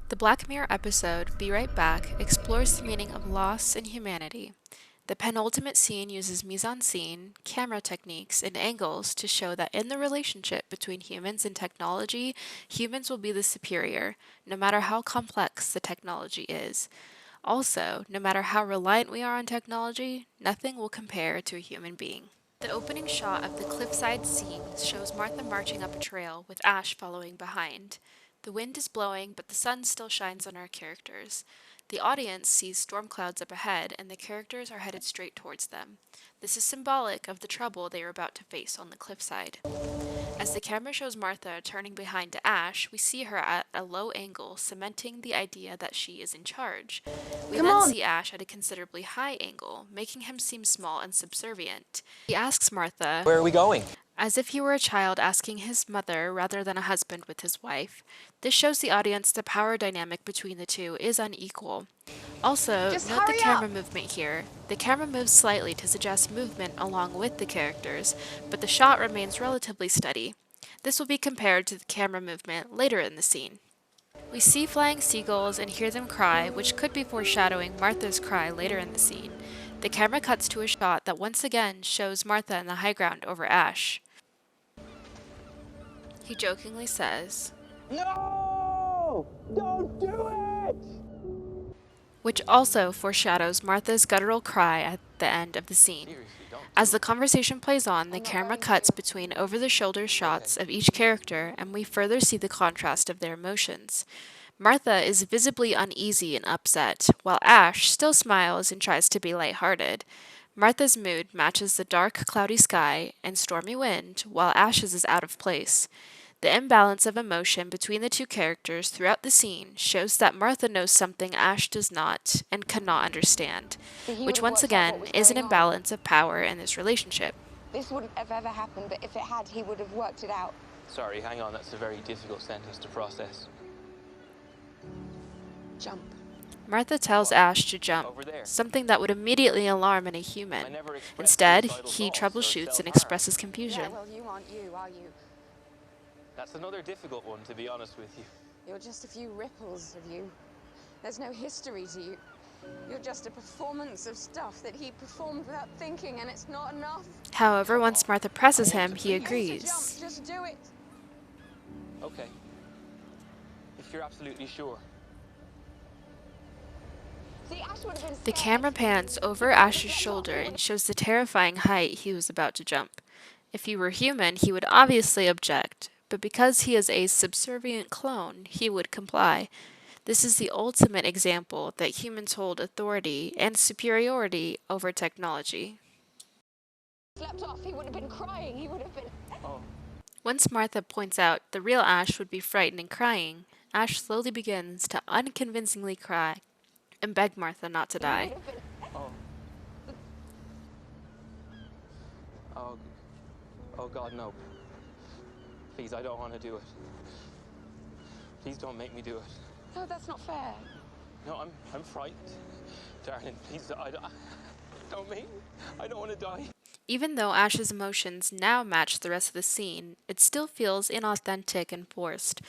The Black Mirror episode, Be Right Back, explores the meaning of loss in humanity. The penultimate scene uses mise-en-scene, camera techniques, and angles to show that in the relationship between humans and technology, humans will be the superior, no matter how complex the technology is. Also, no matter how reliant we are on technology, nothing will compare to a human being. The opening shot of the cliffside scene shows Martha marching up a trail with Ash following behind. The wind is blowing, but the sun still shines on our characters. The audience sees storm clouds up ahead, and the characters are headed straight towards them. This is symbolic of the trouble they are about to face on the cliffside. As the camera shows Martha turning behind to Ash, we see her at a low angle, cementing the idea that she is in charge. We Come then on! see Ash at a considerably high angle, making him seem small and subservient. He asks Martha, Where are we going? as if he were a child asking his mother rather than a husband with his wife. This shows the audience the power dynamic between the two is unequal. Also, Just note the hurry camera up! movement here. The camera moves slightly to suggest movement along with the characters, but the shot remains relatively steady. This will be compared to the camera movement later in the scene. We see flying seagulls and hear them cry, which could be foreshadowing Martha's cry later in the scene. The camera cuts to a shot that once again shows Martha in the high ground over Ash. He jokingly says, No! Don't do it! which also foreshadows Martha's guttural cry at the end of the scene. Seriously, don't. As the conversation plays on, the I'm not camera going cuts to. between over-the-shoulder shots of each character, and we further see the contrast of their emotions. Martha is visibly uneasy and upset, while Ash still smiles and tries to be lighthearted. Martha's mood matches the dark, cloudy sky and stormy wind, while Ash's is out of place. The imbalance of emotion between the two characters throughout the scene shows that Martha knows something Ash does not and cannot understand, See, he would which have once worked out what again was is an going on. imbalance of power in this relationship. This wouldn't have ever happened, but if it had, he would have worked it out. Sorry, hang on, that's a very difficult sentence to process. Jump. Martha tells Ash to jump, Over there. something that would immediately alarm any I human. never expressed Instead, suicidal he thoughts or troubleshoots and self-harm. expresses Yeah, confusion. well, you aren't you, are you? That's another difficult one, to be honest with you. You're just a few ripples of you. There's no history to you. You're just a performance of stuff that he performed without thinking, and it's not enough. However, once Martha presses him, he He has to agrees. jump, just do it. Okay. If you're absolutely sure. See, Ash would have been The scared. camera pans over Ash's shoulder and shows the terrifying height he was about to jump. If he were human, he would obviously object, but because he is a subservient clone, he would comply. This is the ultimate example that humans hold authority and superiority over technology. Slept off, he would have been crying. He would have been. Oh, Once Martha points out the real Ash would be frightened and crying, Ash slowly begins to unconvincingly cry and beg Martha not to die. Would have been. oh. Oh, oh God, no. Please, I don't want to do it. Please don't make me do it. No, that's not fair. No, I'm frightened. Darling, please, don't make me. I don't want to die. Even though Ash's emotions now match the rest of the scene, it still feels inauthentic and forced.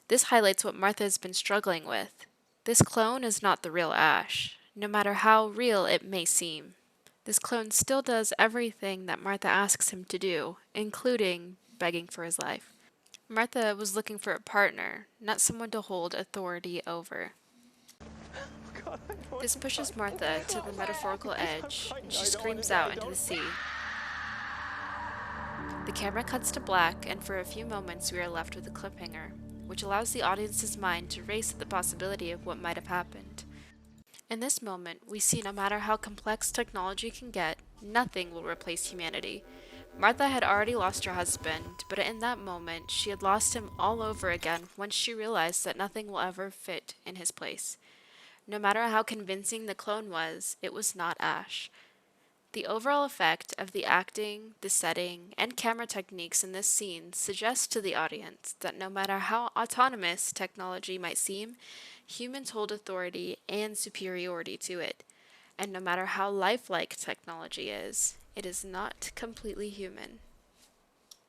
This highlights what Martha has been struggling with. This clone is not the real Ash, no matter how real it may seem. This clone still does everything that Martha asks him to do, including begging for his life. Martha was looking for a partner, not someone to hold authority over. God, I don't This want to pushes die. Martha to the metaphorical edge, and she screams out into the sea. The camera cuts to black, and for a few moments we are left with a cliffhanger, which allows the audience's mind to race at the possibility of what might have happened. In this moment, we see no matter how complex technology can get, nothing will replace humanity. Martha had already lost her husband, but in that moment, she had lost him all over again once she realized that nothing will ever fit in his place. No matter how convincing the clone was, it was not Ash. The overall effect of the acting, the setting, and camera techniques in this scene suggests to the audience that no matter how autonomous technology might seem, humans hold authority and superiority to it. And no matter how lifelike technology is, it is not completely human.